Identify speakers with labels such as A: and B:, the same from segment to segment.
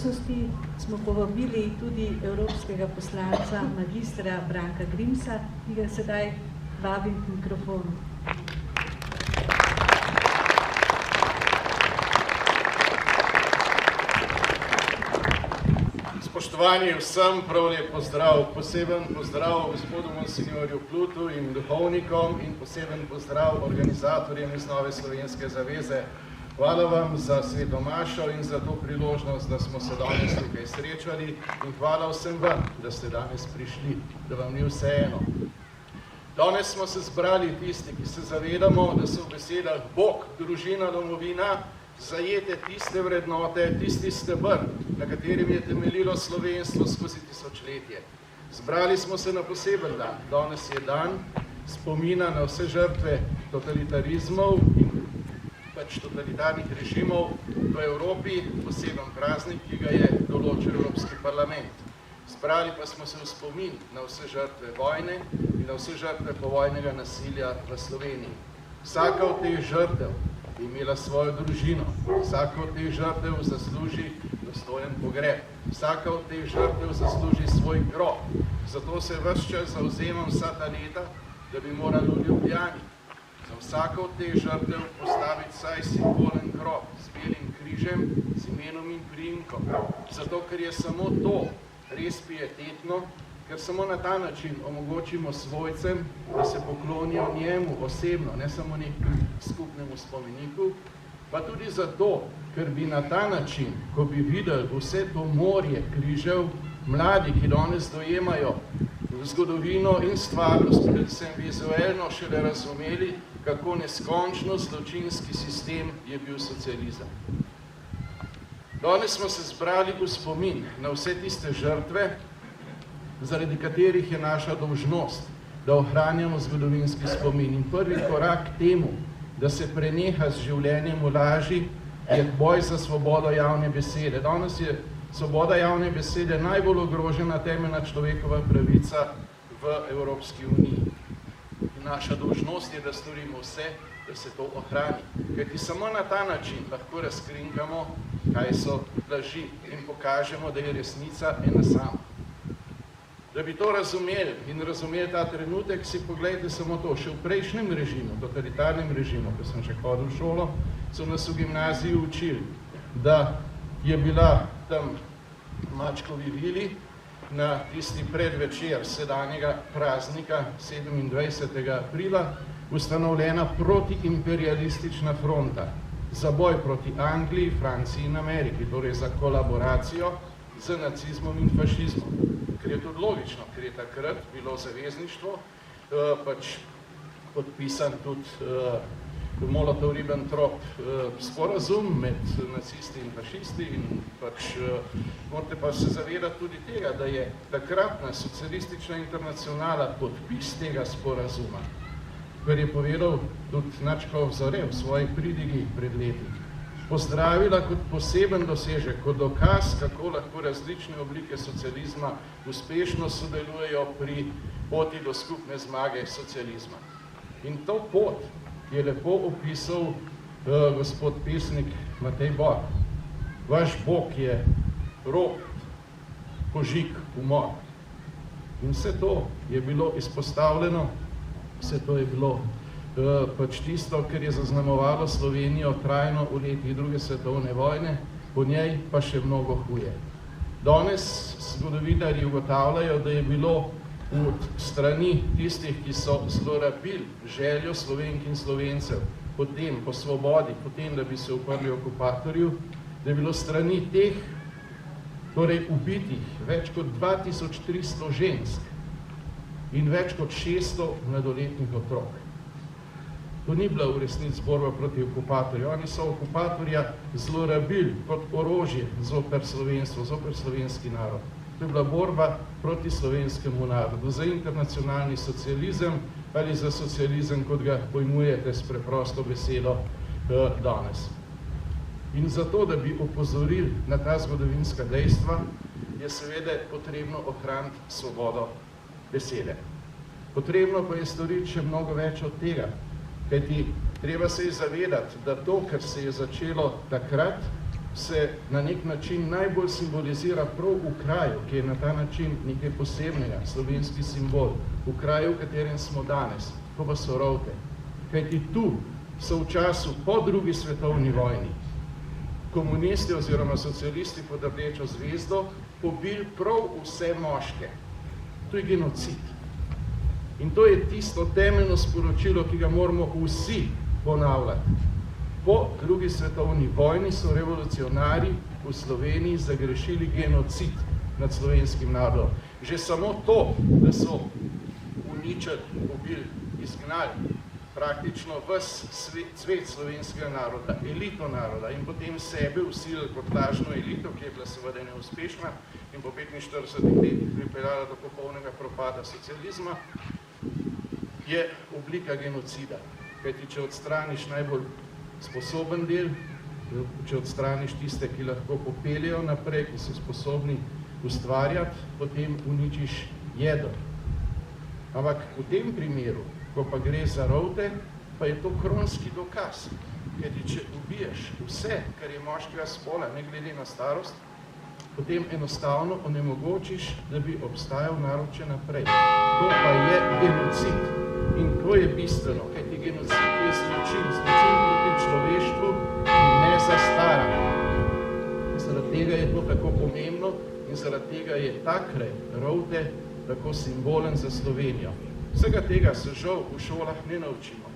A: navzočnosti smo povabili tudi evropskega poslanca magistra Branka Grimsa, ki ga sedaj vabim k mikrofonu.
B: Spoštovani vsem, prav lep pozdrav, poseben pozdrav gospodu monsignorju Plutu in duhovnikom in poseben pozdrav organizatorjem iz Nove slovenske zaveze. Hvala vam za sveto mašo in za to priložnost, da smo se danes tukaj srečali in hvala vsem vam, da ste danes prišli, da vam ni vseeno. Danes smo se zbrali tisti, ki se zavedamo, da so v besedah Bog, družina, domovina, zajete tiste vrednote, tisti steber, na katerim je temeljilo slovenstvo skozi tisočletje. Zbrali smo se na poseben dan. Danes je dan spomina na vse žrtve totalitarizmov in totalitarnih režimov v Evropi, poseben praznik, ki ga je določil Evropski parlament. Zbrali pa smo se v spomin na vse žrtve vojne in na vse žrtve povojnega nasilja v Sloveniji. Vsaka od teh žrtev je imela svojo družino, vsaka od teh žrtev zasluži dostojen pogreb, vsaka od teh žrtev zasluži svoj grob. Zato se ves čas zavzemam vsa ta leta, da bi morali v Ljubljani za vsako od teh žrtev postaviti vsaj simbolen grob z belim križem, z imenom in priimkom. Zato, ker je samo to res pietetno, ker samo na ta način omogočimo svojcem, da se poklonijo njemu osebno, ne samo nekemu skupnemu spomeniku, pa tudi zato, ker bi na ta način, ko bi videli vse to morje križev, mladi, ki danes dojemajo zgodovino in stvarnost, predvsem vizualno šele razumeli, kako neskončno zločinski sistem je bil socializem. Danes smo se zbrali v spomin na vse tiste žrtve, zaradi katerih je naša dolžnost, da ohranjamo zgodovinski spomin. In prvi korak k temu, da se preneha z življenjem v laži, je boj za svobodo javne besede. Danes je svoboda javne besede najbolj ogrožena temeljna človekova pravica v Evropski uniji. In naša dolžnost je, da storimo vse, da se to ohrani. Kajti samo na ta način lahko razkrinkamo, kaj so laži in pokažemo, da je resnica ena sama. Da bi to razumeli in razumeli ta trenutek, si pogledajte samo to. Še v prejšnjem režimu, totalitarnem režimu, ko sem še hodil v šolo, so nas v gimnaziji učili, da je bila tam Mačkovi vili na tisti predvečer sedanjega praznika 27. aprila ustanovljena protiimperialistična fronta za boj proti Angliji, Franciji in Ameriki, torej za kolaboracijo z nacizmom in fašizmom. Ker je tudi logično, ker je takrat bilo zavezništvo, podpisan tudi Molotov-Ribbentrop sporazum med nacisti in fašisti in morate pa se zavedati tudi tega, da je takratna socialistična internacionala podpis tega sporazuma, kar je povedal tudi Načkov Zore v svoji pridigi pred leti, pozdravila kot poseben dosežek, kot dokaz, kako lahko različne oblike socializma uspešno sodelujejo pri poti do skupne zmage socializma. In to pot je lepo opisal gospod pesnik Matej Bor. Vaš Bog je rop, požig, umor. In vse to je bilo izpostavljeno, vse to je bilo tisto, kar je zaznamovalo Slovenijo trajno v letih druge svetovne vojne, po njej pa še mnogo huje. Danes zgodovinarji ugotavljajo, da je bilo od strani tistih, ki so zlorabili željo Slovenk in Slovencev potem po svobodi, potem, da bi se uprli okupatorju, da je bilo strani teh, torej ubitih, več kot 2300 žensk in več kot 600 mladoletnih otrok. To ni bila v resnici borba proti okupatorju. Oni so okupatorja zlorabili kot orožje zoper slovenstvo, zoper slovenski narod. To je bila borba proti slovenskemu narodu, za internacionalni socializem ali za socializem, kot ga pojmujete s preprosto besedo danes. In zato, da bi opozorili na ta zgodovinska dejstva, je seveda potrebno ohraniti svobodo besede. Potrebno pa je storiti še mnogo več od tega, kajti treba se je zavedati, da to, kar se je začelo takrat, se na nek način najbolj simbolizira prav v kraju, ki je na ta način nekaj posebnega, slovenski simbol, v kraju, v katerem smo danes, to pa so Rovte. Kajti tu so v času po drugi svetovni vojni komunisti oziroma socialisti pod rdečo zvezdo pobili prav vse moške. To je genocid. In to je tisto temeljno sporočilo, ki ga moramo vsi ponavljati. Po drugi svetovni vojni so revolucionarji v Sloveniji zagrešili genocid nad slovenskim narodom. Že samo to, da so uničili, ubili, izgnali praktično ves cvet slovenskega naroda, elito naroda in potem sebe vsilili kot lažno elito, ki je bila seveda neuspešna in po 45 letih pripeljala do popolnega propada socializma, je oblika genocida. Kajti, če odstraniš najbolj sposoben del, če odstraniš tiste, ki lahko popeljejo naprej, ki so sposobni ustvarjati, potem uničiš jedro. Ampak v tem primeru, ko pa gre za Rovte, pa je to kronski dokaz. Kajti, če ubiješ vse, kar je moškega spola, ne glede na starost, potem enostavno onemogočiš, da bi obstajal narod še naprej. To pa je genocid. In to je bistveno, kajti genocid je zločin proti človeštvu in ne zastaran. Zaradi tega je to tako pomembno in zaradi tega je ta kraj Rovte tako simbolen za Slovenijo. Vsega tega se žal v šolah ne naučimo.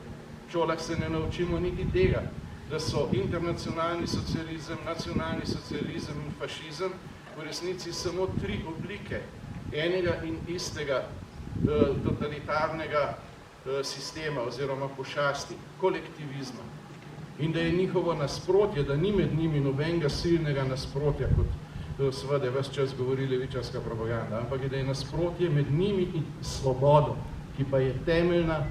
B: V šolah se ne naučimo niti tega, da so internacionalni socializem, nacionalni socializem in fašizem v resnici samo tri oblike enega in istega totalitarnega sistema oziroma pošasti, kolektivizma. In da je njihovo nasprotje, da ni med njimi nobenega silnega nasprotja, kot seveda ves čas govori levičarska propaganda, ampak da je nasprotje med njimi in svobodo, ki pa je temeljna,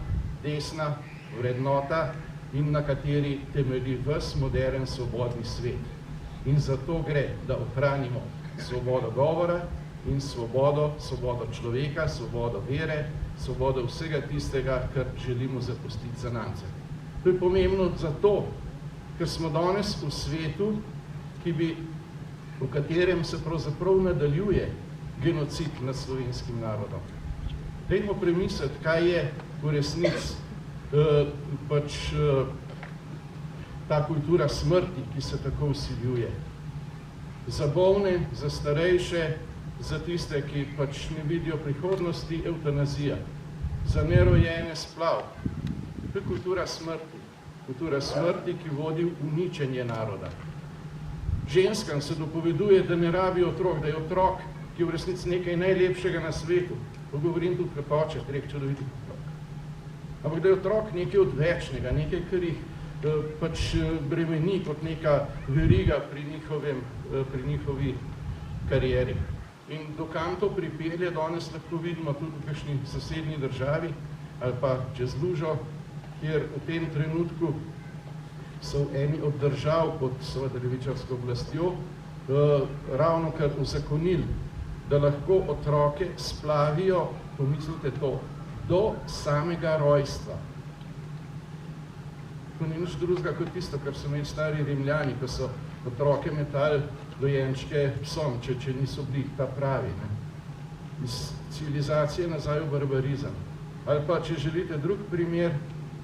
B: desna vrednota in na kateri temelji ves moderen svobodni svet. In zato gre, da ohranimo svobodo govora in svobodo človeka, svobodo vere, svobodo vsega tistega, kar želimo zapustiti za nance. To je pomembno zato, ker smo danes v svetu, v katerem se pravzaprav nadaljuje genocid nad slovenskim narodom. Dajmo premisliti, kaj je v resnici ta kultura smrti, ki se tako vsiljuje. Za bolne, za starejše, za tiste, ki ne vidijo prihodnosti, eutanazija. Za nerojene splav. To je kultura smrti. Kultura smrti, ki vodi v uničenje naroda. Ženskam se dopoveduje, da ne rabi otrok, da je otrok, ki je v resnici nekaj najlepšega na svetu. To govorim tudi kot oče, treh čudovitih otrok. Ampak da je otrok nekaj odvečnega, nekaj, kar jih bremeni kot neka veriga pri njihovi karieri. In dokam to pripelje, danes lahko vidimo tudi v kakšni sosednji državi ali pa čez lužo, kjer v tem trenutku so eni od držav pod seveda levičarsko oblastjo ravno kar uzakonili, da lahko otroke splavijo, pomislite to, do samega rojstva. To ni nič drugega kot tisto, kar so imeli stari Rimljani, ko so otroke metali dojenčke psom, če niso bili ta pravi. Iz civilizacije nazaj v barbarizem. Ali pa, če želite drug primer,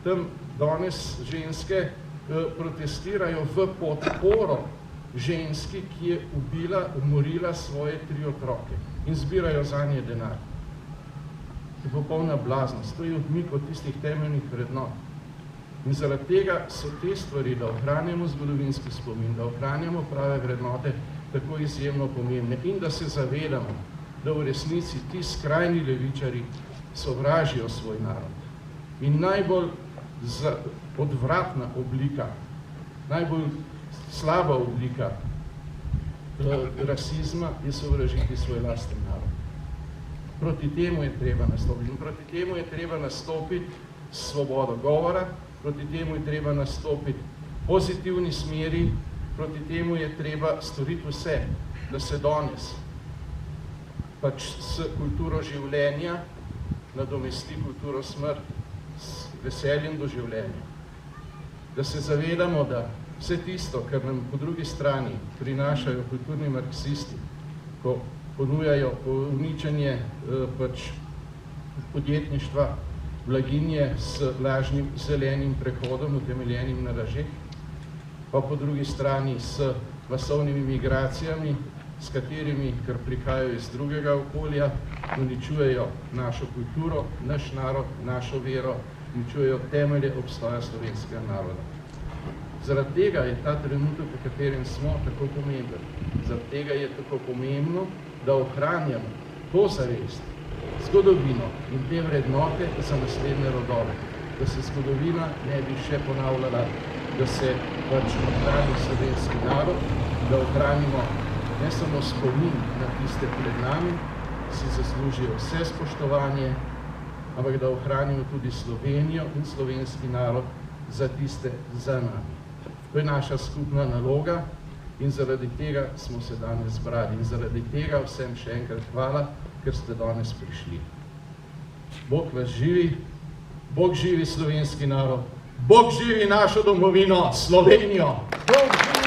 B: tam danes ženske protestirajo v podporo ženski, ki je umorila svoje 3 otroke in zbirajo zanje denar. To je popolna blaznost, to je odmik od tistih temeljnih vrednot. In zaradi tega so te stvari, da ohranjamo zgodovinski spomin, da ohranjamo prave vrednote, tako izjemno pomembne in da se zavedamo, da v resnici ti skrajni levičari sovražijo svoj narod. In najbolj odvratna oblika, najbolj slaba oblika rasizma je sovražiti svoj lasten narod. Proti temu je treba nastopiti. In proti temu je treba nastopiti s svobodo govora, proti temu je treba nastopiti pozitivni smeri, proti temu je treba storiti vse, da se danes s kulturo življenja nadomesti kulturo smrti, s veseljem do življenja. Da se zavedamo, da vse tisto, kar nam po drugi strani prinašajo kulturni marksisti, ko ponujajo uničenje podjetništva, blaginje s lažnim zelenim prehodom, utemeljenim na lažeh, pa po drugi strani s masovnimi migracijami, s katerimi, ker prihajajo iz drugega okolja, uničujejo našo kulturo, naš narod, našo vero, uničujejo temelje obstoja slovenskega naroda. Zaradi tega je ta trenutek, v katerem smo, tako pomemben. Zaradi tega je tako pomembno, da ohranjamo to zavest, zgodovino in te vrednote za naslednje rodove, da se zgodovina ne bi še ponavljala, da se ohrani slovenski narod, da ohranimo ne samo spomin na tiste pred nami, si zaslužijo vse spoštovanje, ampak da ohranimo tudi Slovenijo in slovenski narod za tiste za nami. To je naša skupna naloga in zaradi tega smo se danes zbrali. In zaradi tega vsem še enkrat hvala, ker ste danes prišli. Bog vas živi, Bog živi slovenski narod, Bog živi našo domovino, Slovenijo! Bog živi!